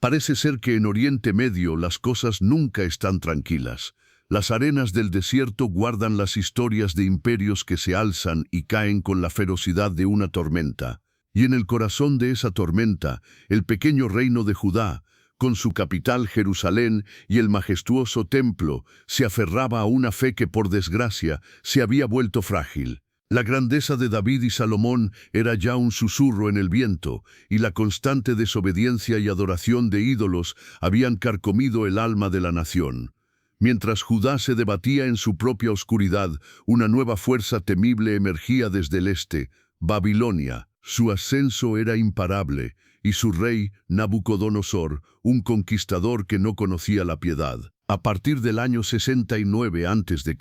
Parece ser que en Oriente Medio las cosas nunca están tranquilas. Las arenas del desierto guardan las historias de imperios que se alzan y caen con la ferocidad de una tormenta. Y en el corazón de esa tormenta, el pequeño reino de Judá, con su capital Jerusalén y el majestuoso templo, se aferraba a una fe que por desgracia se había vuelto frágil. La grandeza de David y Salomón era ya un susurro en el viento, y la constante desobediencia y adoración de ídolos habían carcomido el alma de la nación. Mientras Judá se debatía en su propia oscuridad, una nueva fuerza temible emergía desde el este, Babilonia. Su ascenso era imparable, y su rey, Nabucodonosor, un conquistador que no conocía la piedad. A partir del año 69 a.C.,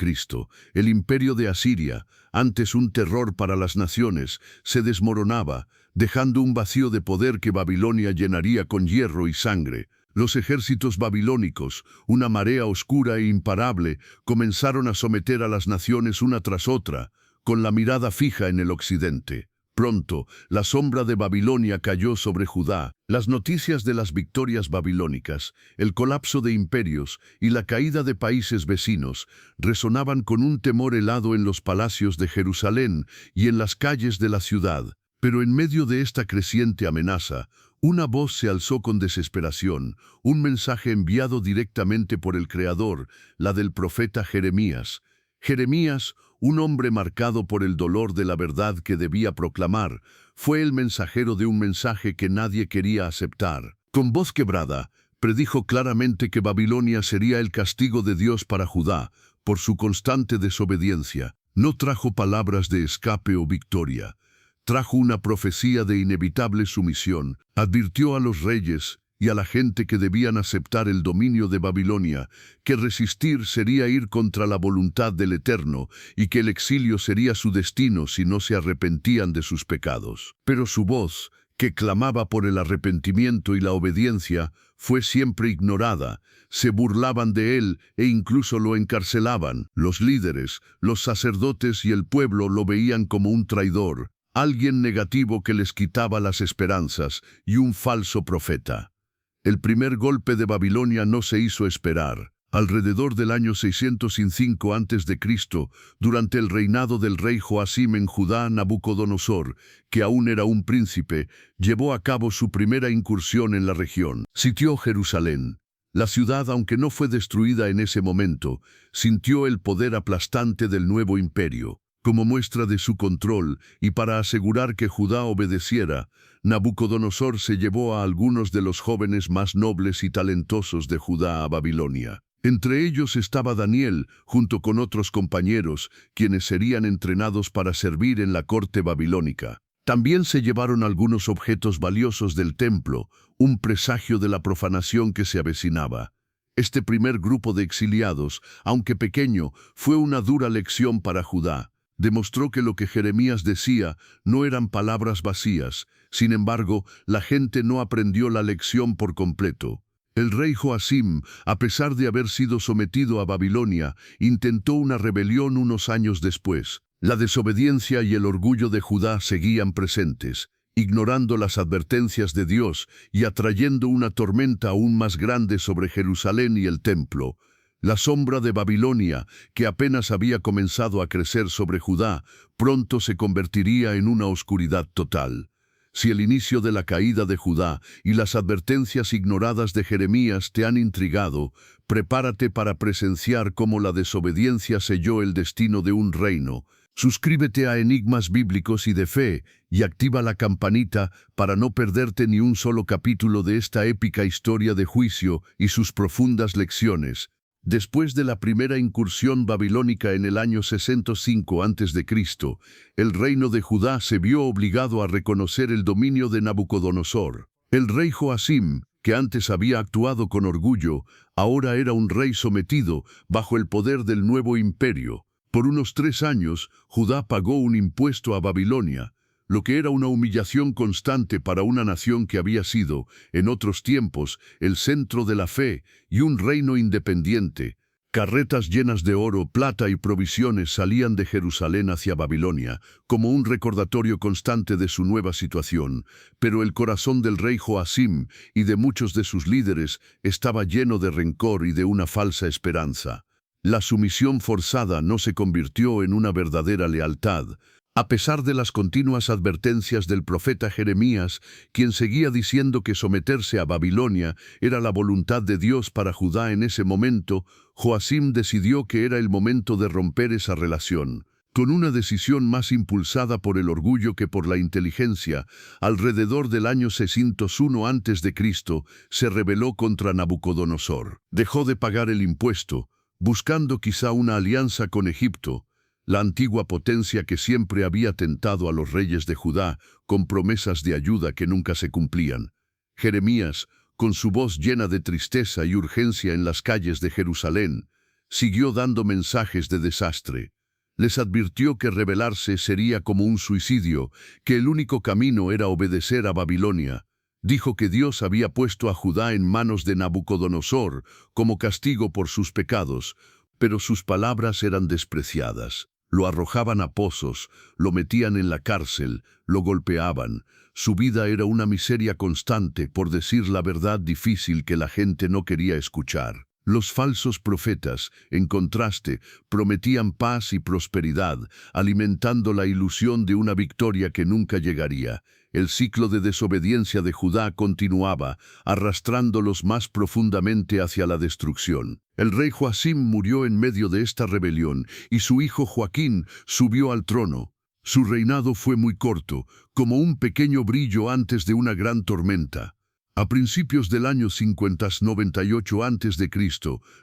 el imperio de Asiria, antes un terror para las naciones, se desmoronaba, dejando un vacío de poder que Babilonia llenaría con hierro y sangre. Los ejércitos babilónicos, una marea oscura e imparable, comenzaron a someter a las naciones una tras otra, con la mirada fija en el occidente. Pronto, la sombra de Babilonia cayó sobre Judá. Las noticias de las victorias babilónicas, el colapso de imperios y la caída de países vecinos resonaban con un temor helado en los palacios de Jerusalén y en las calles de la ciudad. Pero en medio de esta creciente amenaza, una voz se alzó con desesperación, un mensaje enviado directamente por el Creador, la del profeta Jeremías. Jeremías, un hombre marcado por el dolor de la verdad que debía proclamar, fue el mensajero de un mensaje que nadie quería aceptar. Con voz quebrada, predijo claramente que Babilonia sería el castigo de Dios para Judá, por su constante desobediencia. No trajo palabras de escape o victoria. Trajo una profecía de inevitable sumisión. Advirtió a los reyes y a la gente que debían aceptar el dominio de Babilonia, que resistir sería ir contra la voluntad del Eterno y que el exilio sería su destino si no se arrepentían de sus pecados. Pero su voz, que clamaba por el arrepentimiento y la obediencia, fue siempre ignorada. Se burlaban de él e incluso lo encarcelaban. Los líderes, los sacerdotes y el pueblo lo veían como un traidor, alguien negativo que les quitaba las esperanzas y un falso profeta. El primer golpe de Babilonia no se hizo esperar. Alrededor del año 605 a.C., durante el reinado del rey Joacim en Judá, Nabucodonosor, que aún era un príncipe, llevó a cabo su primera incursión en la región. Sitió Jerusalén. La ciudad, aunque no fue destruida en ese momento, sintió el poder aplastante del nuevo imperio. Como muestra de su control y para asegurar que Judá obedeciera, Nabucodonosor se llevó a algunos de los jóvenes más nobles y talentosos de Judá a Babilonia. Entre ellos estaba Daniel, junto con otros compañeros, quienes serían entrenados para servir en la corte babilónica. También se llevaron algunos objetos valiosos del templo, un presagio de la profanación que se avecinaba. Este primer grupo de exiliados, aunque pequeño, fue una dura lección para Judá. Demostró que lo que Jeremías decía no eran palabras vacías. Sin embargo, la gente no aprendió la lección por completo. El rey Joacim, a pesar de haber sido sometido a Babilonia, intentó una rebelión unos años después. La desobediencia y el orgullo de Judá seguían presentes, ignorando las advertencias de Dios y atrayendo una tormenta aún más grande sobre Jerusalén y el templo. La sombra de Babilonia, que apenas había comenzado a crecer sobre Judá, pronto se convertiría en una oscuridad total. Si el inicio de la caída de Judá y las advertencias ignoradas de Jeremías te han intrigado, prepárate para presenciar cómo la desobediencia selló el destino de un reino. Suscríbete a Enigmas Bíblicos y de Fe y activa la campanita para no perderte ni un solo capítulo de esta épica historia de juicio y sus profundas lecciones. Después de la primera incursión babilónica en el año 605 a.C., el reino de Judá se vio obligado a reconocer el dominio de Nabucodonosor. El rey Joacim, que antes había actuado con orgullo, ahora era un rey sometido bajo el poder del nuevo imperio. Por unos 3 años, Judá pagó un impuesto a Babilonia, lo que era una humillación constante para una nación que había sido, en otros tiempos, el centro de la fe y un reino independiente. Carretas llenas de oro, plata y provisiones salían de Jerusalén hacia Babilonia, como un recordatorio constante de su nueva situación, pero el corazón del rey Joacim y de muchos de sus líderes estaba lleno de rencor y de una falsa esperanza. La sumisión forzada no se convirtió en una verdadera lealtad, a pesar de las continuas advertencias del profeta Jeremías, quien seguía diciendo que someterse a Babilonia era la voluntad de Dios para Judá en ese momento. Joacim decidió que era el momento de romper esa relación. Con una decisión más impulsada por el orgullo que por la inteligencia, alrededor del año 601 a.C., se rebeló contra Nabucodonosor. Dejó de pagar el impuesto, buscando quizá una alianza con Egipto, la antigua potencia que siempre había tentado a los reyes de Judá con promesas de ayuda que nunca se cumplían. Jeremías, con su voz llena de tristeza y urgencia en las calles de Jerusalén, siguió dando mensajes de desastre. Les advirtió que rebelarse sería como un suicidio, que el único camino era obedecer a Babilonia. Dijo que Dios había puesto a Judá en manos de Nabucodonosor como castigo por sus pecados, pero sus palabras eran despreciadas. Lo arrojaban a pozos, lo metían en la cárcel, lo golpeaban. Su vida era una miseria constante, por decir la verdad difícil que la gente no quería escuchar. Los falsos profetas, en contraste, prometían paz y prosperidad, alimentando la ilusión de una victoria que nunca llegaría. El ciclo de desobediencia de Judá continuaba, arrastrándolos más profundamente hacia la destrucción. El rey Joacim murió en medio de esta rebelión y su hijo Joaquín subió al trono. Su reinado fue muy corto, como un pequeño brillo antes de una gran tormenta. A principios del año 598 a.C.,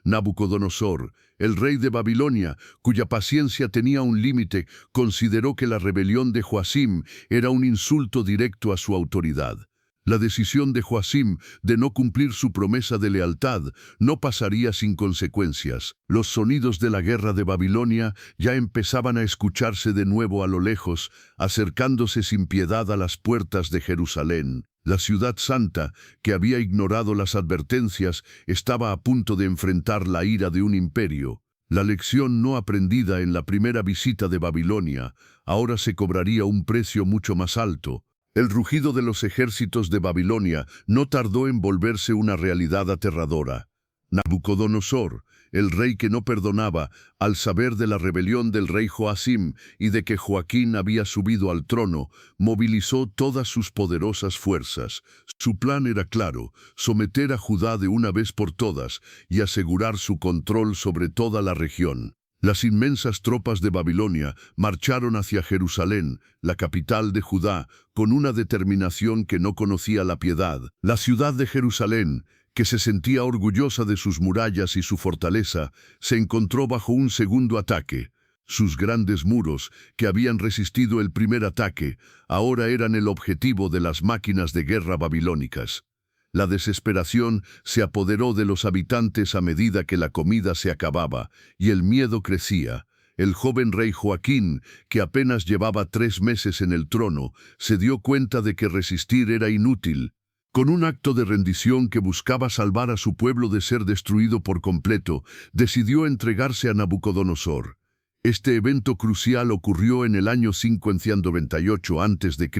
Nabucodonosor, el rey de Babilonia, cuya paciencia tenía un límite, consideró que la rebelión de Joacim era un insulto directo a su autoridad. La decisión de Joacim de no cumplir su promesa de lealtad no pasaría sin consecuencias. Los sonidos de la guerra de Babilonia ya empezaban a escucharse de nuevo a lo lejos, acercándose sin piedad a las puertas de Jerusalén. La ciudad santa, que había ignorado las advertencias, estaba a punto de enfrentar la ira de un imperio. La lección no aprendida en la primera visita de Babilonia ahora se cobraría un precio mucho más alto. El rugido de los ejércitos de Babilonia no tardó en volverse una realidad aterradora. Nabucodonosor, el rey que no perdonaba, al saber de la rebelión del rey Joacim y de que Joaquín había subido al trono, movilizó todas sus poderosas fuerzas. Su plan era claro: someter a Judá de una vez por todas y asegurar su control sobre toda la región. Las inmensas tropas de Babilonia marcharon hacia Jerusalén, la capital de Judá, con una determinación que no conocía la piedad. La ciudad de Jerusalén, que se sentía orgullosa de sus murallas y su fortaleza, se encontró bajo un segundo ataque. Sus grandes muros, que habían resistido el primer ataque, ahora eran el objetivo de las máquinas de guerra babilónicas. La desesperación se apoderó de los habitantes a medida que la comida se acababa, y el miedo crecía. El joven rey Joaquín, que apenas llevaba 3 meses en el trono, se dio cuenta de que resistir era inútil. Con un acto de rendición que buscaba salvar a su pueblo de ser destruido por completo, decidió entregarse a Nabucodonosor. Este evento crucial ocurrió en el año 598 a.C.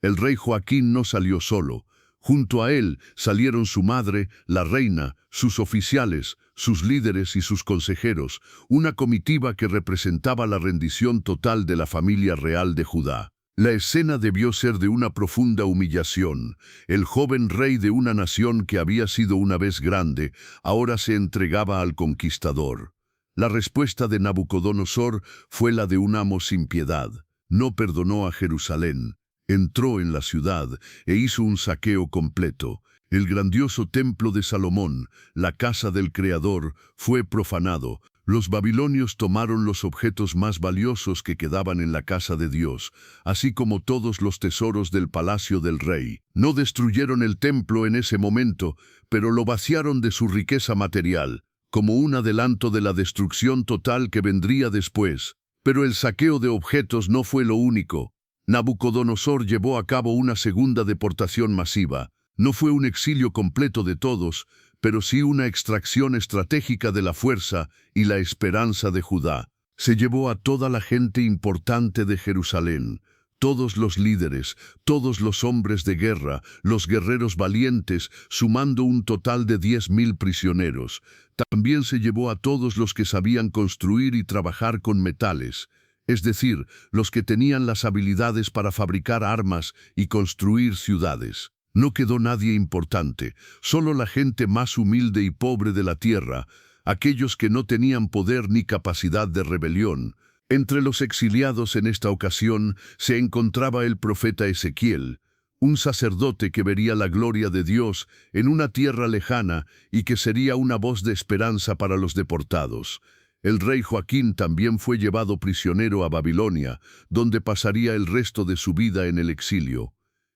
El rey Joaquín no salió solo. Junto a él salieron su madre, la reina, sus oficiales, sus líderes y sus consejeros, una comitiva que representaba la rendición total de la familia real de Judá. La escena debió ser de una profunda humillación. El joven rey de una nación que había sido una vez grande, ahora se entregaba al conquistador. La respuesta de Nabucodonosor fue la de un amo sin piedad. No perdonó a Jerusalén. Entró en la ciudad e hizo un saqueo completo. El grandioso templo de Salomón, la casa del Creador, fue profanado. Los babilonios tomaron los objetos más valiosos que quedaban en la casa de Dios, así como todos los tesoros del palacio del rey. No destruyeron el templo en ese momento, pero lo vaciaron de su riqueza material, como un adelanto de la destrucción total que vendría después. Pero el saqueo de objetos no fue lo único. Nabucodonosor llevó a cabo una segunda deportación masiva. No fue un exilio completo de todos, pero sí una extracción estratégica de la fuerza y la esperanza de Judá. Se llevó a toda la gente importante de Jerusalén, todos los líderes, todos los hombres de guerra, los guerreros valientes, sumando un total de 10.000 prisioneros. También se llevó a todos los que sabían construir y trabajar con metales, es decir, los que tenían las habilidades para fabricar armas y construir ciudades. No quedó nadie importante, solo la gente más humilde y pobre de la tierra, aquellos que no tenían poder ni capacidad de rebelión. Entre los exiliados en esta ocasión se encontraba el profeta Ezequiel, un sacerdote que vería la gloria de Dios en una tierra lejana y que sería una voz de esperanza para los deportados. El rey Joaquín también fue llevado prisionero a Babilonia, donde pasaría el resto de su vida en el exilio.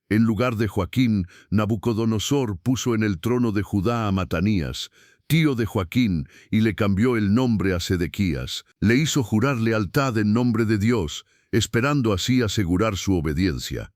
En lugar de Joaquín, Nabucodonosor puso en el trono de Judá a Matanías, tío de Joaquín, y le cambió el nombre a Sedequías. Le hizo jurar lealtad en nombre de Dios, esperando así asegurar su obediencia.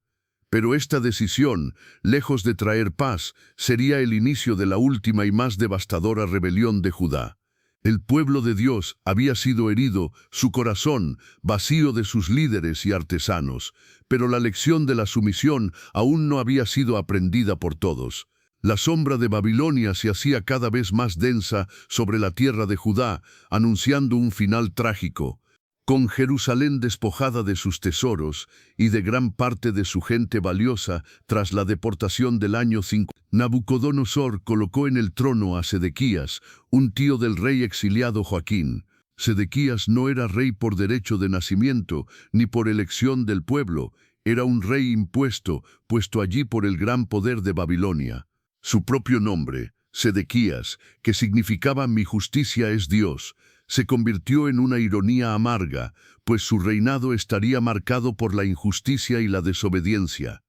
Pero esta decisión, lejos de traer paz, sería el inicio de la última y más devastadora rebelión de Judá. El pueblo de Dios había sido herido, su corazón vacío de sus líderes y artesanos, pero la lección de la sumisión aún no había sido aprendida por todos. La sombra de Babilonia se hacía cada vez más densa sobre la tierra de Judá, anunciando un final trágico. Con Jerusalén despojada de sus tesoros y de gran parte de su gente valiosa tras la deportación del año 5, Nabucodonosor colocó en el trono a Sedequías, un tío del rey exiliado Joaquín. Sedequías no era rey por derecho de nacimiento ni por elección del pueblo, era un rey impuesto, puesto allí por el gran poder de Babilonia. Su propio nombre, Sedequías, que significaba «Mi justicia es Dios», se convirtió en una ironía amarga, pues su reinado estaría marcado por la injusticia y la desobediencia.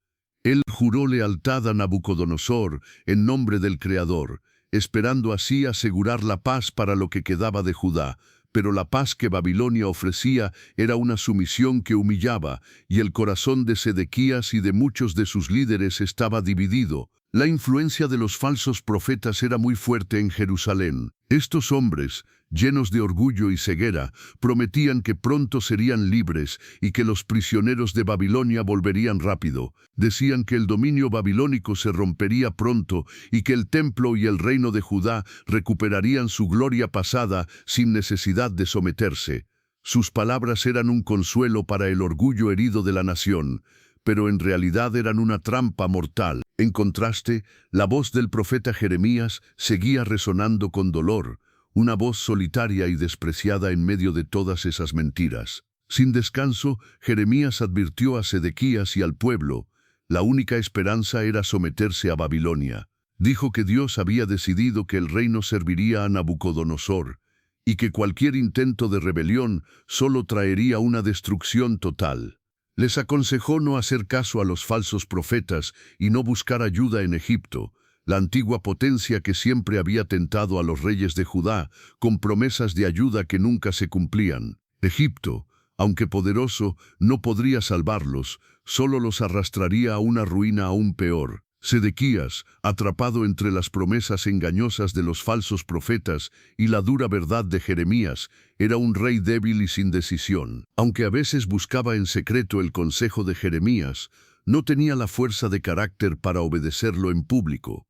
Él juró lealtad a Nabucodonosor en nombre del Creador, esperando así asegurar la paz para lo que quedaba de Judá, pero la paz que Babilonia ofrecía era una sumisión que humillaba, y el corazón de Sedequías y de muchos de sus líderes estaba dividido. La influencia de los falsos profetas era muy fuerte en Jerusalén. Estos hombres, llenos de orgullo y ceguera, prometían que pronto serían libres y que los prisioneros de Babilonia volverían rápido. Decían que el dominio babilónico se rompería pronto y que el templo y el reino de Judá recuperarían su gloria pasada sin necesidad de someterse. Sus palabras eran un consuelo para el orgullo herido de la nación, pero en realidad eran una trampa mortal. En contraste, la voz del profeta Jeremías seguía resonando con dolor, una voz solitaria y despreciada en medio de todas esas mentiras. Sin descanso, Jeremías advirtió a Sedequías y al pueblo, la única esperanza era someterse a Babilonia. Dijo que Dios había decidido que el reino serviría a Nabucodonosor, y que cualquier intento de rebelión solo traería una destrucción total. Les aconsejó no hacer caso a los falsos profetas y no buscar ayuda en Egipto, la antigua potencia que siempre había tentado a los reyes de Judá con promesas de ayuda que nunca se cumplían. Egipto, aunque poderoso, no podría salvarlos, solo los arrastraría a una ruina aún peor. Sedequías, atrapado entre las promesas engañosas de los falsos profetas y la dura verdad de Jeremías, era un rey débil y sin decisión. Aunque a veces buscaba en secreto el consejo de Jeremías, no tenía la fuerza de carácter para obedecerlo en público.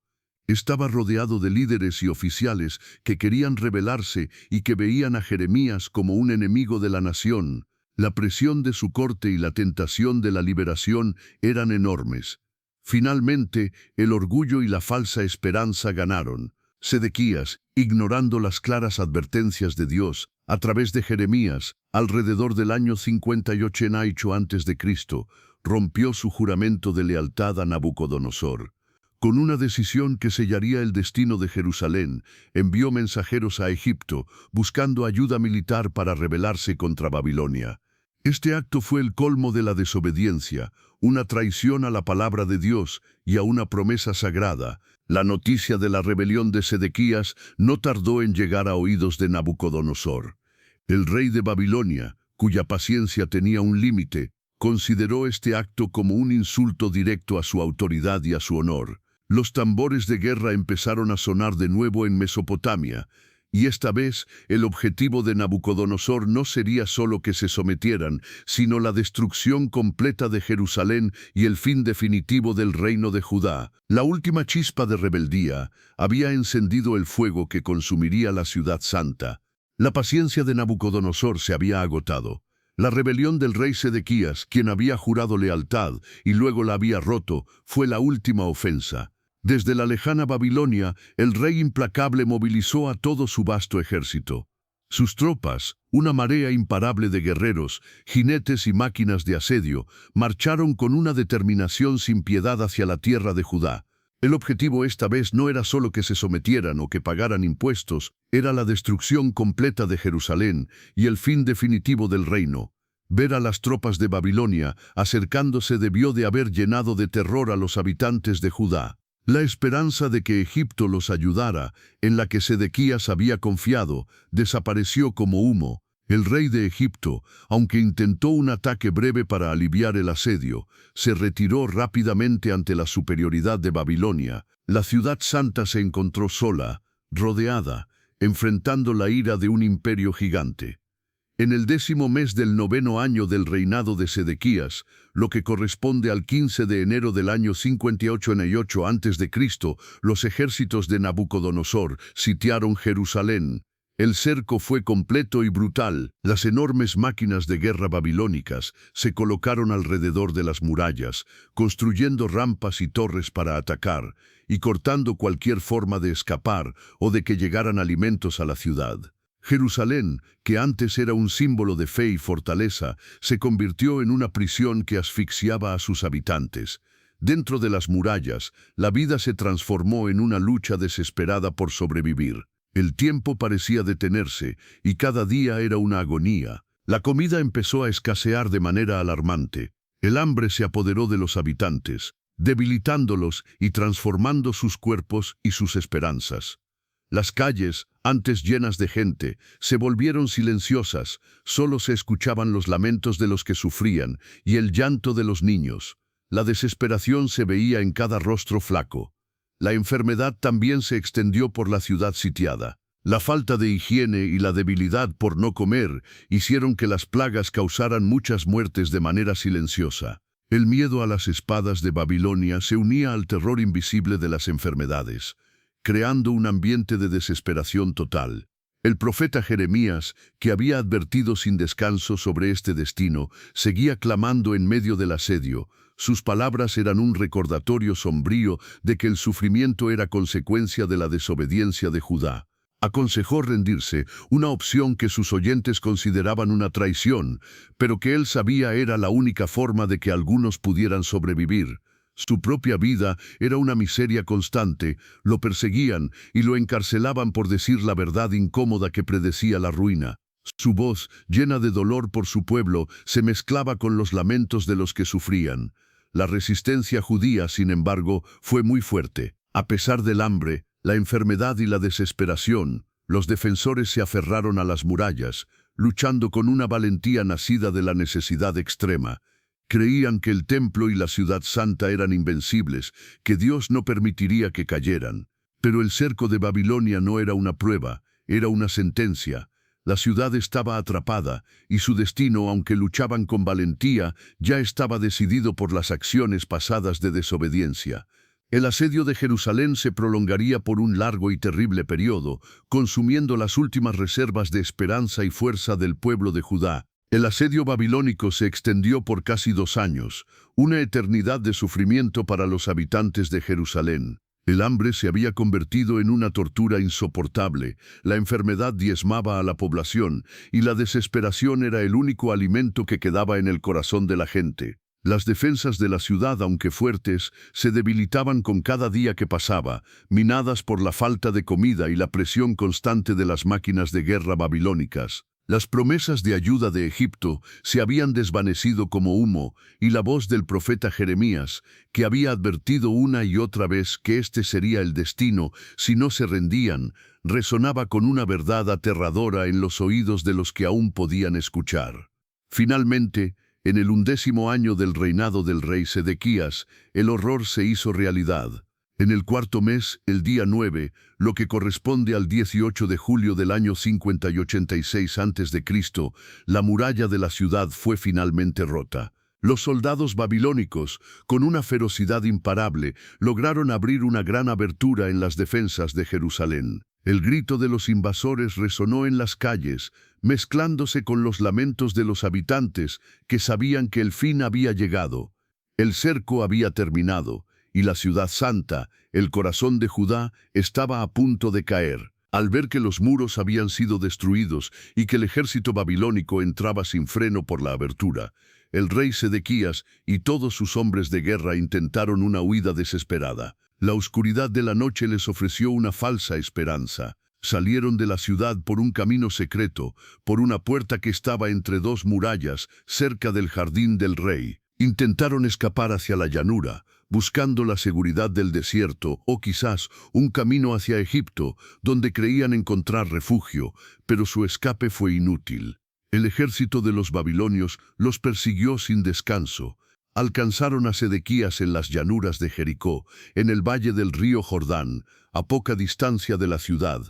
Estaba rodeado de líderes y oficiales que querían rebelarse y que veían a Jeremías como un enemigo de la nación. La presión de su corte y la tentación de la liberación eran enormes. Finalmente, el orgullo y la falsa esperanza ganaron. Sedequías, ignorando las claras advertencias de Dios, a través de Jeremías, alrededor del año 58 a.C., rompió su juramento de lealtad a Nabucodonosor. Con una decisión que sellaría el destino de Jerusalén, envió mensajeros a Egipto, buscando ayuda militar para rebelarse contra Babilonia. Este acto fue el colmo de la desobediencia, una traición a la palabra de Dios y a una promesa sagrada. La noticia de la rebelión de Sedequías no tardó en llegar a oídos de Nabucodonosor. El rey de Babilonia, cuya paciencia tenía un límite, consideró este acto como un insulto directo a su autoridad y a su honor. Los tambores de guerra empezaron a sonar de nuevo en Mesopotamia, y esta vez el objetivo de Nabucodonosor no sería solo que se sometieran, sino la destrucción completa de Jerusalén y el fin definitivo del reino de Judá. La última chispa de rebeldía había encendido el fuego que consumiría la ciudad santa. La paciencia de Nabucodonosor se había agotado. La rebelión del rey Sedequías, quien había jurado lealtad y luego la había roto, fue la última ofensa. Desde la lejana Babilonia, el rey implacable movilizó a todo su vasto ejército. Sus tropas, una marea imparable de guerreros, jinetes y máquinas de asedio, marcharon con una determinación sin piedad hacia la tierra de Judá. El objetivo esta vez no era solo que se sometieran o que pagaran impuestos, era la destrucción completa de Jerusalén y el fin definitivo del reino. Ver a las tropas de Babilonia acercándose debió de haber llenado de terror a los habitantes de Judá. La esperanza de que Egipto los ayudara, en la que Sedequías había confiado, desapareció como humo. El rey de Egipto, aunque intentó un ataque breve para aliviar el asedio, se retiró rápidamente ante la superioridad de Babilonia. La ciudad santa se encontró sola, rodeada, enfrentando la ira de un imperio gigante. En el 10º mes del 9º año del reinado de Sedequías, lo que corresponde al 15 de enero del año 58 a.C., los ejércitos de Nabucodonosor sitiaron Jerusalén. El cerco fue completo y brutal. Las enormes máquinas de guerra babilónicas se colocaron alrededor de las murallas, construyendo rampas y torres para atacar, y cortando cualquier forma de escapar o de que llegaran alimentos a la ciudad. Jerusalén, que antes era un símbolo de fe y fortaleza, se convirtió en una prisión que asfixiaba a sus habitantes. Dentro de las murallas, la vida se transformó en una lucha desesperada por sobrevivir. El tiempo parecía detenerse y cada día era una agonía. La comida empezó a escasear de manera alarmante. El hambre se apoderó de los habitantes, debilitándolos y transformando sus cuerpos y sus esperanzas. Las calles, antes llenas de gente, se volvieron silenciosas, solo se escuchaban los lamentos de los que sufrían y el llanto de los niños. La desesperación se veía en cada rostro flaco. La enfermedad también se extendió por la ciudad sitiada. La falta de higiene y la debilidad por no comer hicieron que las plagas causaran muchas muertes de manera silenciosa. El miedo a las espadas de Babilonia se unía al terror invisible de las enfermedades, creando un ambiente de desesperación total. El profeta Jeremías, que había advertido sin descanso sobre este destino, seguía clamando en medio del asedio. Sus palabras eran un recordatorio sombrío de que el sufrimiento era consecuencia de la desobediencia de Judá. Aconsejó rendirse, una opción que sus oyentes consideraban una traición, pero que él sabía era la única forma de que algunos pudieran sobrevivir. Su propia vida era una miseria constante, lo perseguían y lo encarcelaban por decir la verdad incómoda que predecía la ruina. Su voz, llena de dolor por su pueblo, se mezclaba con los lamentos de los que sufrían. La resistencia judía, sin embargo, fue muy fuerte. A pesar del hambre, la enfermedad y la desesperación, los defensores se aferraron a las murallas, luchando con una valentía nacida de la necesidad extrema. Creían que el templo y la ciudad santa eran invencibles, que Dios no permitiría que cayeran. Pero el cerco de Babilonia no era una prueba, era una sentencia. La ciudad estaba atrapada, y su destino, aunque luchaban con valentía, ya estaba decidido por las acciones pasadas de desobediencia. El asedio de Jerusalén se prolongaría por un largo y terrible periodo, consumiendo las últimas reservas de esperanza y fuerza del pueblo de Judá. El asedio babilónico se extendió por casi 2 años, una eternidad de sufrimiento para los habitantes de Jerusalén. El hambre se había convertido en una tortura insoportable, la enfermedad diezmaba a la población y la desesperación era el único alimento que quedaba en el corazón de la gente. Las defensas de la ciudad, aunque fuertes, se debilitaban con cada día que pasaba, minadas por la falta de comida y la presión constante de las máquinas de guerra babilónicas. Las promesas de ayuda de Egipto se habían desvanecido como humo, y la voz del profeta Jeremías, que había advertido una y otra vez que este sería el destino si no se rendían, resonaba con una verdad aterradora en los oídos de los que aún podían escuchar. Finalmente, en el 11º año del reinado del rey Sedequías, el horror se hizo realidad. En el cuarto mes, el día 9, lo que corresponde al 18 de julio del año 50 y 86 a.C., la muralla de la ciudad fue finalmente rota. Los soldados babilónicos, con una ferocidad imparable, lograron abrir una gran abertura en las defensas de Jerusalén. El grito de los invasores resonó en las calles, mezclándose con los lamentos de los habitantes que sabían que el fin había llegado. El cerco había terminado, y la ciudad santa, el corazón de Judá, estaba a punto de caer. Al ver que los muros habían sido destruidos y que el ejército babilónico entraba sin freno por la abertura, el rey Sedequías y todos sus hombres de guerra intentaron una huida desesperada. La oscuridad de la noche les ofreció una falsa esperanza. Salieron de la ciudad por un camino secreto, por una puerta que estaba entre dos murallas, cerca del jardín del rey. Intentaron escapar hacia la llanura, buscando la seguridad del desierto o quizás un camino hacia Egipto, donde creían encontrar refugio, pero su escape fue inútil. El ejército de los babilonios los persiguió sin descanso. Alcanzaron a Sedequías en las llanuras de Jericó, en el valle del río Jordán, a poca distancia de la ciudad.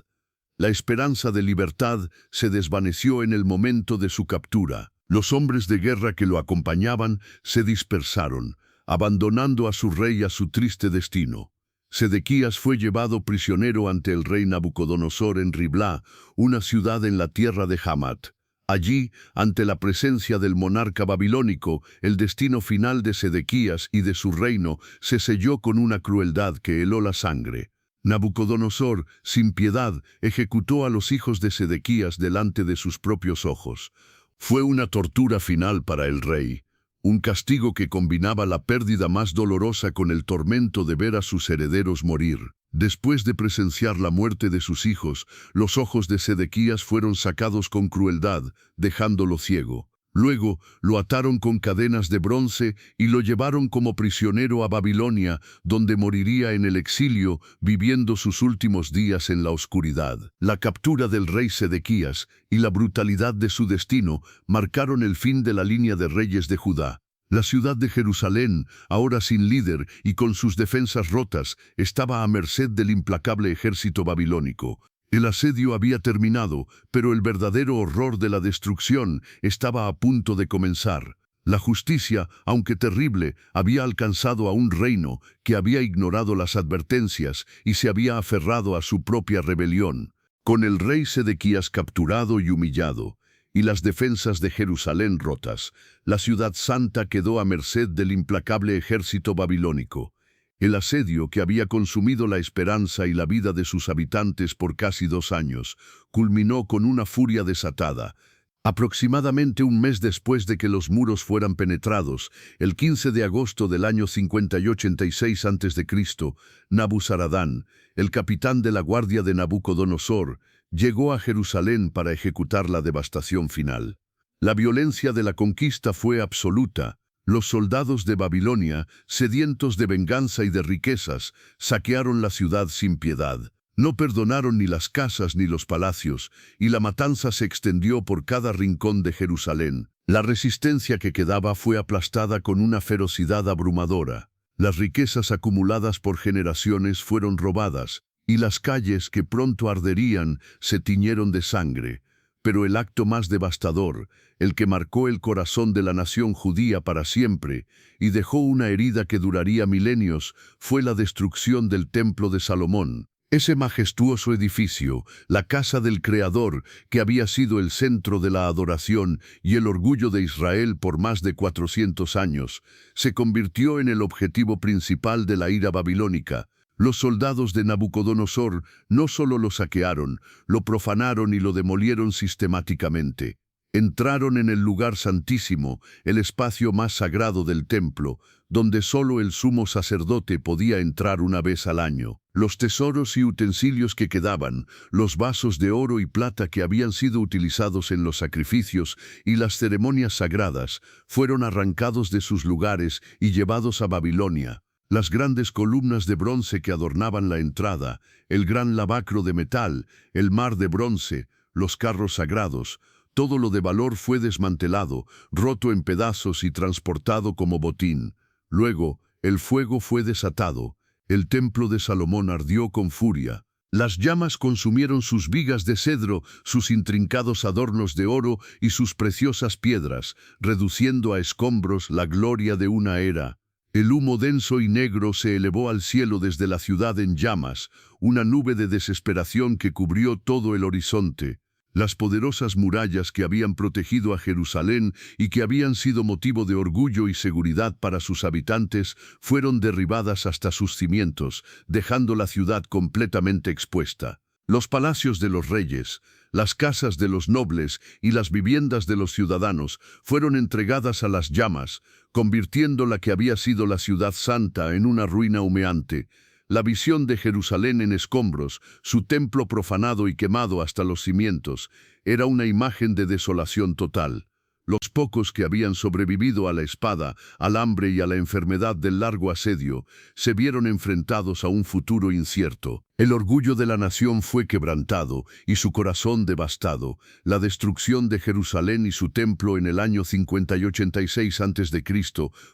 La esperanza de libertad se desvaneció en el momento de su captura. Los hombres de guerra que lo acompañaban se dispersaron, abandonando a su rey a su triste destino. Sedequías fue llevado prisionero ante el rey Nabucodonosor en Riblá, una ciudad en la tierra de Hamat. Allí, ante la presencia del monarca babilónico, el destino final de Sedequías y de su reino se selló con una crueldad que heló la sangre. Nabucodonosor, sin piedad, ejecutó a los hijos de Sedequías delante de sus propios ojos. Fue una tortura final para el rey, un castigo que combinaba la pérdida más dolorosa con el tormento de ver a sus herederos morir. Después de presenciar la muerte de sus hijos, los ojos de Sedequías fueron sacados con crueldad, dejándolo ciego. Luego lo ataron con cadenas de bronce y lo llevaron como prisionero a Babilonia, donde moriría en el exilio, viviendo sus últimos días en la oscuridad. La captura del rey Sedequías y la brutalidad de su destino marcaron el fin de la línea de reyes de Judá. La ciudad de Jerusalén, ahora sin líder y con sus defensas rotas, estaba a merced del implacable ejército babilónico. El asedio había terminado, pero el verdadero horror de la destrucción estaba a punto de comenzar. La justicia, aunque terrible, había alcanzado a un reino que había ignorado las advertencias y se había aferrado a su propia rebelión. Con el rey Sedequías capturado y humillado, y las defensas de Jerusalén rotas, la ciudad santa quedó a merced del implacable ejército babilónico. El asedio, que había consumido la esperanza y la vida de sus habitantes por casi 2 años, culminó con una furia desatada. Aproximadamente un mes después de que los muros fueran penetrados, el 15 de agosto del año 50 y 86 a.C., Nabuzaradán, el capitán de la guardia de Nabucodonosor, llegó a Jerusalén para ejecutar la devastación final. La violencia de la conquista fue absoluta. Los soldados de Babilonia, sedientos de venganza y de riquezas, saquearon la ciudad sin piedad. No perdonaron ni las casas ni los palacios, y la matanza se extendió por cada rincón de Jerusalén. La resistencia que quedaba fue aplastada con una ferocidad abrumadora. Las riquezas acumuladas por generaciones fueron robadas, y las calles que pronto arderían se tiñeron de sangre. Pero el acto más devastador, el que marcó el corazón de la nación judía para siempre y dejó una herida que duraría milenios, fue la destrucción del Templo de Salomón. Ese majestuoso edificio, la casa del Creador, que había sido el centro de la adoración y el orgullo de Israel por más de 400 años, se convirtió en el objetivo principal de la ira babilónica. Los soldados de Nabucodonosor no solo lo saquearon, lo profanaron y lo demolieron sistemáticamente. Entraron en el lugar santísimo, el espacio más sagrado del templo, donde solo el sumo sacerdote podía entrar una vez al año. Los tesoros y utensilios que quedaban, los vasos de oro y plata que habían sido utilizados en los sacrificios y las ceremonias sagradas, fueron arrancados de sus lugares y llevados a Babilonia. Las grandes columnas de bronce que adornaban la entrada, el gran lavacro de metal, el mar de bronce, los carros sagrados, todo lo de valor fue desmantelado, roto en pedazos y transportado como botín. Luego, el fuego fue desatado. El templo de Salomón ardió con furia. Las llamas consumieron sus vigas de cedro, sus intrincados adornos de oro y sus preciosas piedras, reduciendo a escombros la gloria de una era. El humo denso y negro se elevó al cielo desde la ciudad en llamas, una nube de desesperación que cubrió todo el horizonte. Las poderosas murallas que habían protegido a Jerusalén y que habían sido motivo de orgullo y seguridad para sus habitantes fueron derribadas hasta sus cimientos, dejando la ciudad completamente expuesta. Los palacios de los reyes, las casas de los nobles y las viviendas de los ciudadanos fueron entregadas a las llamas, convirtiendo la que había sido la ciudad santa en una ruina humeante. La visión de Jerusalén en escombros, su templo profanado y quemado hasta los cimientos, era una imagen de desolación total. Los pocos que habían sobrevivido a la espada, al hambre y a la enfermedad del largo asedio, se vieron enfrentados a un futuro incierto. El orgullo de la nación fue quebrantado y su corazón devastado. La destrucción de Jerusalén y su templo en el año 50 y 86 a.C.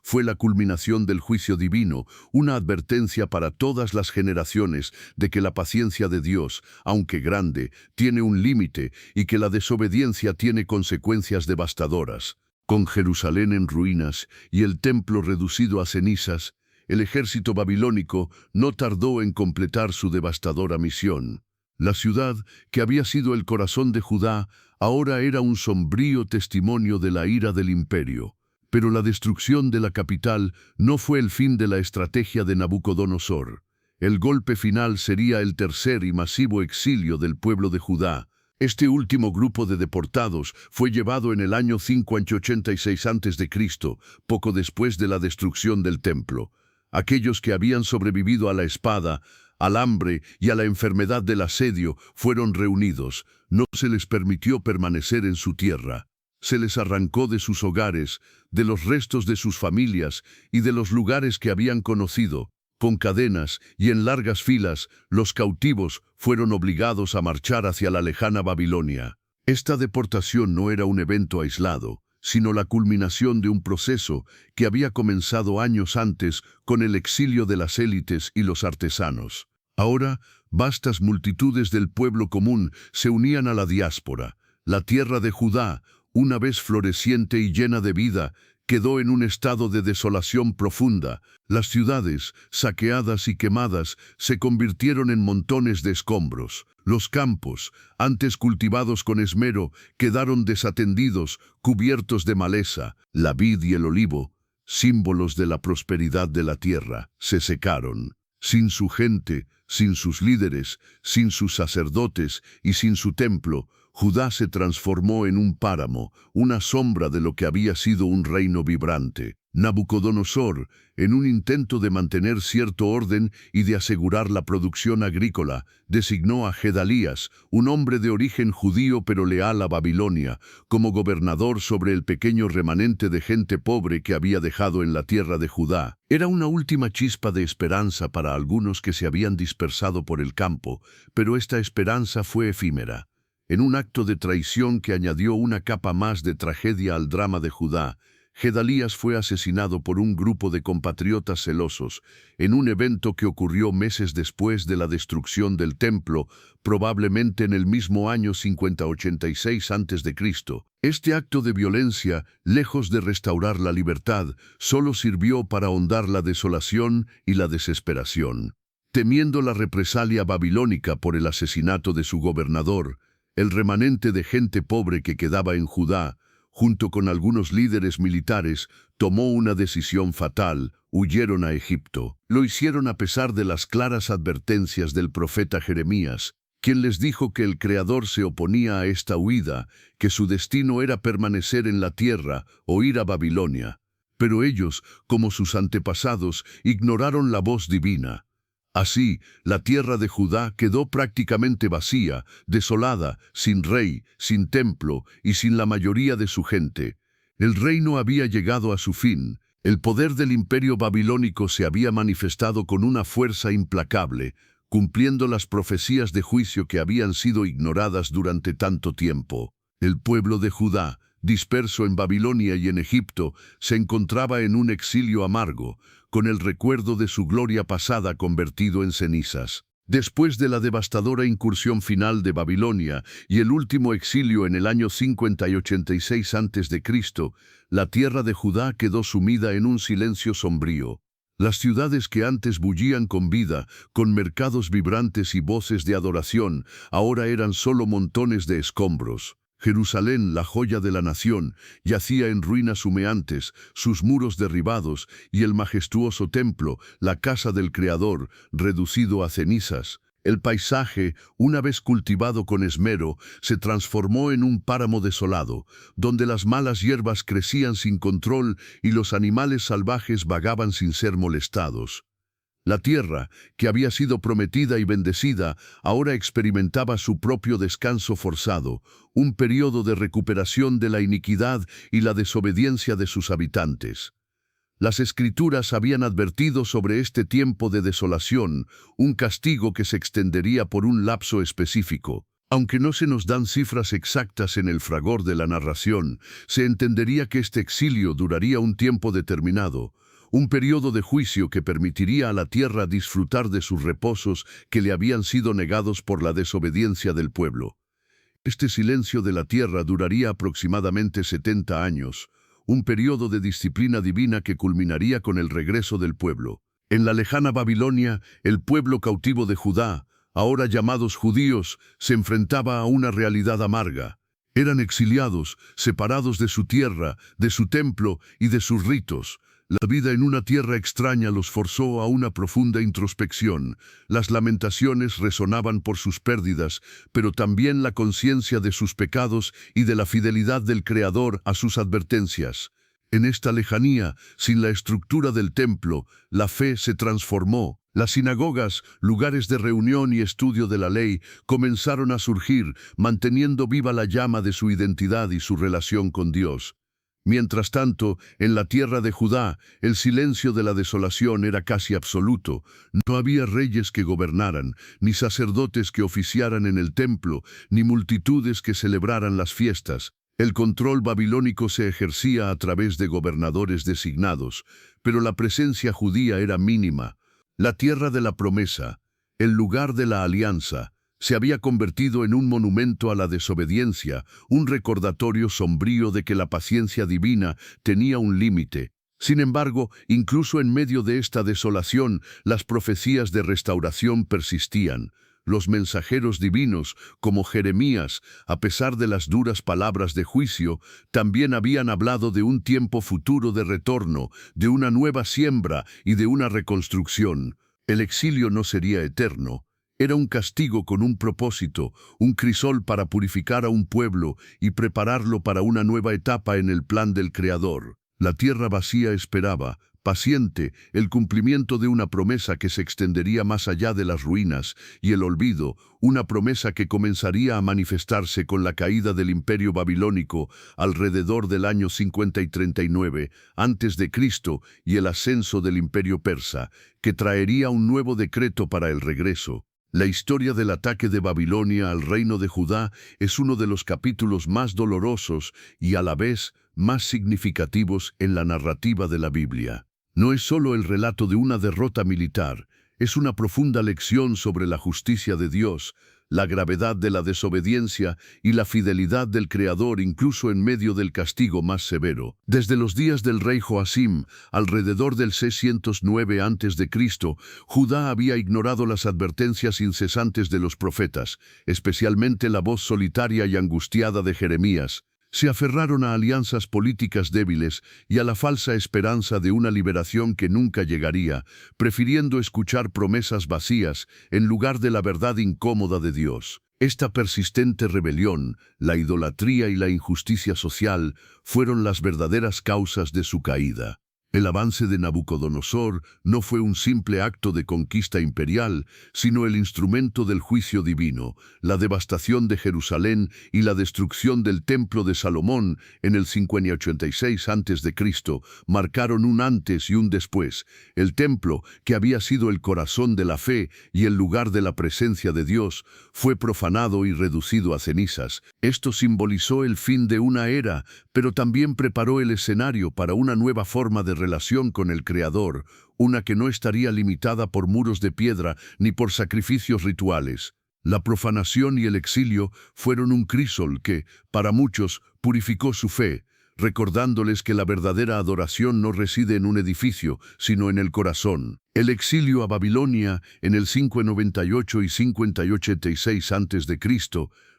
fue la culminación del juicio divino, una advertencia para todas las generaciones de que la paciencia de Dios, aunque grande, tiene un límite y que la desobediencia tiene consecuencias devastadoras. Con Jerusalén en ruinas y el templo reducido a cenizas, el ejército babilónico no tardó en completar su devastadora misión. La ciudad, que había sido el corazón de Judá, ahora era un sombrío testimonio de la ira del imperio. Pero la destrucción de la capital no fue el fin de la estrategia de Nabucodonosor. El golpe final sería el tercer y masivo exilio del pueblo de Judá. Este último grupo de deportados fue llevado en el año 586 a.C., poco después de la destrucción del templo. Aquellos que habían sobrevivido a la espada, al hambre y a la enfermedad del asedio fueron reunidos. No se les permitió permanecer en su tierra. Se les arrancó de sus hogares, de los restos de sus familias y de los lugares que habían conocido. Con cadenas y en largas filas, los cautivos fueron obligados a marchar hacia la lejana Babilonia. Esta deportación no era un evento aislado, sino la culminación de un proceso que había comenzado años antes con el exilio de las élites y los artesanos. Ahora, vastas multitudes del pueblo común se unían a la diáspora. La tierra de Judá, una vez floreciente y llena de vida, quedó en un estado de desolación profunda. Las ciudades, saqueadas y quemadas, se convirtieron en montones de escombros. Los campos, antes cultivados con esmero, quedaron desatendidos, cubiertos de maleza. La vid y el olivo, símbolos de la prosperidad de la tierra, se secaron. Sin su gente, sin sus líderes, sin sus sacerdotes y sin su templo, Judá se transformó en un páramo, una sombra de lo que había sido un reino vibrante. Nabucodonosor, en un intento de mantener cierto orden y de asegurar la producción agrícola, designó a Gedalías, un hombre de origen judío pero leal a Babilonia, como gobernador sobre el pequeño remanente de gente pobre que había dejado en la tierra de Judá. Era una última chispa de esperanza para algunos que se habían dispersado por el campo, pero esta esperanza fue efímera. En un acto de traición que añadió una capa más de tragedia al drama de Judá, Gedalías fue asesinado por un grupo de compatriotas celosos en un evento que ocurrió meses después de la destrucción del templo, probablemente en el mismo año 5086 a.C. Este acto de violencia, lejos de restaurar la libertad, solo sirvió para ahondar la desolación y la desesperación. Temiendo la represalia babilónica por el asesinato de su gobernador, el remanente de gente pobre que quedaba en Judá, junto con algunos líderes militares, tomó una decisión fatal: huyeron a Egipto. Lo hicieron a pesar de las claras advertencias del profeta Jeremías, quien les dijo que el Creador se oponía a esta huida, que su destino era permanecer en la tierra o ir a Babilonia. Pero ellos, como sus antepasados, ignoraron la voz divina. Así, la tierra de Judá quedó prácticamente vacía, desolada, sin rey, sin templo y sin la mayoría de su gente. El reino había llegado a su fin. El poder del imperio babilónico se había manifestado con una fuerza implacable, cumpliendo las profecías de juicio que habían sido ignoradas durante tanto tiempo. El pueblo de Judá, disperso en Babilonia y en Egipto, se encontraba en un exilio amargo, con el recuerdo de su gloria pasada convertido en cenizas. Después de la devastadora incursión final de Babilonia y el último exilio en el año 50 y 86 a.C., la tierra de Judá quedó sumida en un silencio sombrío. Las ciudades que antes bullían con vida, con mercados vibrantes y voces de adoración, ahora eran solo montones de escombros. Jerusalén, la joya de la nación, yacía en ruinas humeantes, sus muros derribados, y el majestuoso templo, la casa del Creador, reducido a cenizas. El paisaje, una vez cultivado con esmero, se transformó en un páramo desolado, donde las malas hierbas crecían sin control y los animales salvajes vagaban sin ser molestados. La tierra, que había sido prometida y bendecida, ahora experimentaba su propio descanso forzado, un periodo de recuperación de la iniquidad y la desobediencia de sus habitantes. Las Escrituras habían advertido sobre este tiempo de desolación, un castigo que se extendería por un lapso específico. Aunque no se nos dan cifras exactas en el fragor de la narración, se entendería que este exilio duraría un tiempo determinado, un periodo de juicio que permitiría a la tierra disfrutar de sus reposos que le habían sido negados por la desobediencia del pueblo. Este silencio de la tierra duraría aproximadamente 70 años, un periodo de disciplina divina que culminaría con el regreso del pueblo. En la lejana Babilonia, el pueblo cautivo de Judá, ahora llamados judíos, se enfrentaba a una realidad amarga. Eran exiliados, separados de su tierra, de su templo y de sus ritos. La vida en una tierra extraña los forzó a una profunda introspección. Las lamentaciones resonaban por sus pérdidas, pero también la conciencia de sus pecados y de la fidelidad del Creador a sus advertencias. En esta lejanía, sin la estructura del templo, la fe se transformó. Las sinagogas, lugares de reunión y estudio de la ley, comenzaron a surgir, manteniendo viva la llama de su identidad y su relación con Dios. Mientras tanto, en la tierra de Judá, el silencio de la desolación era casi absoluto. No había reyes que gobernaran, ni sacerdotes que oficiaran en el templo, ni multitudes que celebraran las fiestas. El control babilónico se ejercía a través de gobernadores designados, pero la presencia judía era mínima. La tierra de la promesa, el lugar de la alianza, se había convertido en un monumento a la desobediencia, un recordatorio sombrío de que la paciencia divina tenía un límite. Sin embargo, incluso en medio de esta desolación, las profecías de restauración persistían. Los mensajeros divinos, como Jeremías, a pesar de las duras palabras de juicio, también habían hablado de un tiempo futuro de retorno, de una nueva siembra y de una reconstrucción. El exilio no sería eterno. Era un castigo con un propósito, un crisol para purificar a un pueblo y prepararlo para una nueva etapa en el plan del Creador. La tierra vacía esperaba, paciente, el cumplimiento de una promesa que se extendería más allá de las ruinas y el olvido, una promesa que comenzaría a manifestarse con la caída del imperio babilónico alrededor del año 50 y 39 a.C. y el ascenso del imperio persa, que traería un nuevo decreto para el regreso. La historia del ataque de Babilonia al reino de Judá es uno de los capítulos más dolorosos y a la vez más significativos en la narrativa de la Biblia. No es solo el relato de una derrota militar, es una profunda lección sobre la justicia de Dios, la gravedad de la desobediencia y la fidelidad del Creador incluso en medio del castigo más severo. Desde los días del rey Joacim, alrededor del 609 a.C., Judá había ignorado las advertencias incesantes de los profetas, especialmente la voz solitaria y angustiada de Jeremías. Se aferraron a alianzas políticas débiles y a la falsa esperanza de una liberación que nunca llegaría, prefiriendo escuchar promesas vacías en lugar de la verdad incómoda de Dios. Esta persistente rebelión, la idolatría y la injusticia social fueron las verdaderas causas de su caída. El avance de Nabucodonosor no fue un simple acto de conquista imperial, sino el instrumento del juicio divino. La devastación de Jerusalén y la destrucción del templo de Salomón en el 586 a.C. marcaron un antes y un después. El templo, que había sido el corazón de la fe y el lugar de la presencia de Dios, fue profanado y reducido a cenizas. Esto simbolizó el fin de una era, pero también preparó el escenario para una nueva forma de relación con el Creador, una que no estaría limitada por muros de piedra ni por sacrificios rituales. La profanación y el exilio fueron un crisol que, para muchos, purificó su fe, recordándoles que la verdadera adoración no reside en un edificio, sino en el corazón. El exilio a Babilonia en el 598 y 586 a.C.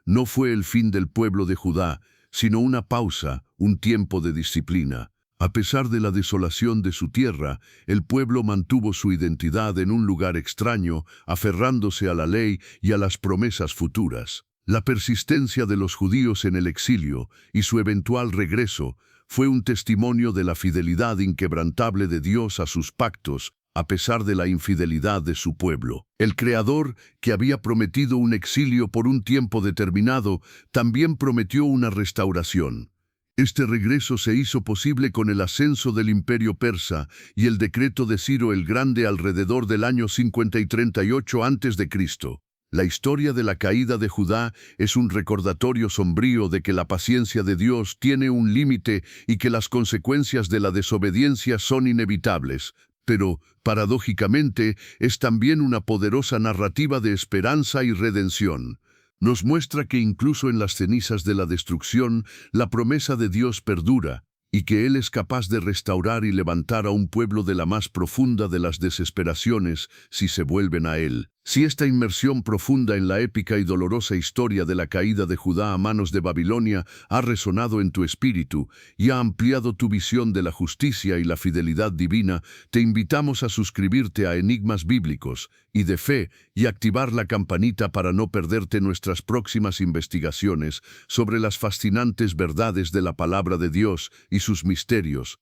no fue el fin del pueblo de Judá, sino una pausa, un tiempo de disciplina. A pesar de la desolación de su tierra, el pueblo mantuvo su identidad en un lugar extraño, aferrándose a la ley y a las promesas futuras. La persistencia de los judíos en el exilio y su eventual regreso fue un testimonio de la fidelidad inquebrantable de Dios a sus pactos, a pesar de la infidelidad de su pueblo. El Creador, que había prometido un exilio por un tiempo determinado, también prometió una restauración. Este regreso se hizo posible con el ascenso del Imperio Persa y el decreto de Ciro el Grande alrededor del año 50 y 38 a.C. La historia de la caída de Judá es un recordatorio sombrío de que la paciencia de Dios tiene un límite y que las consecuencias de la desobediencia son inevitables. Pero, paradójicamente, es también una poderosa narrativa de esperanza y redención. Nos muestra que incluso en las cenizas de la destrucción, la promesa de Dios perdura, y que Él es capaz de restaurar y levantar a un pueblo de la más profunda de las desesperaciones si se vuelven a Él. Si esta inmersión profunda en la épica y dolorosa historia de la caída de Judá a manos de Babilonia ha resonado en tu espíritu y ha ampliado tu visión de la justicia y la fidelidad divina, te invitamos a suscribirte a Enigmas Bíblicos y de Fe y activar la campanita para no perderte nuestras próximas investigaciones sobre las fascinantes verdades de la palabra de Dios y sus misterios.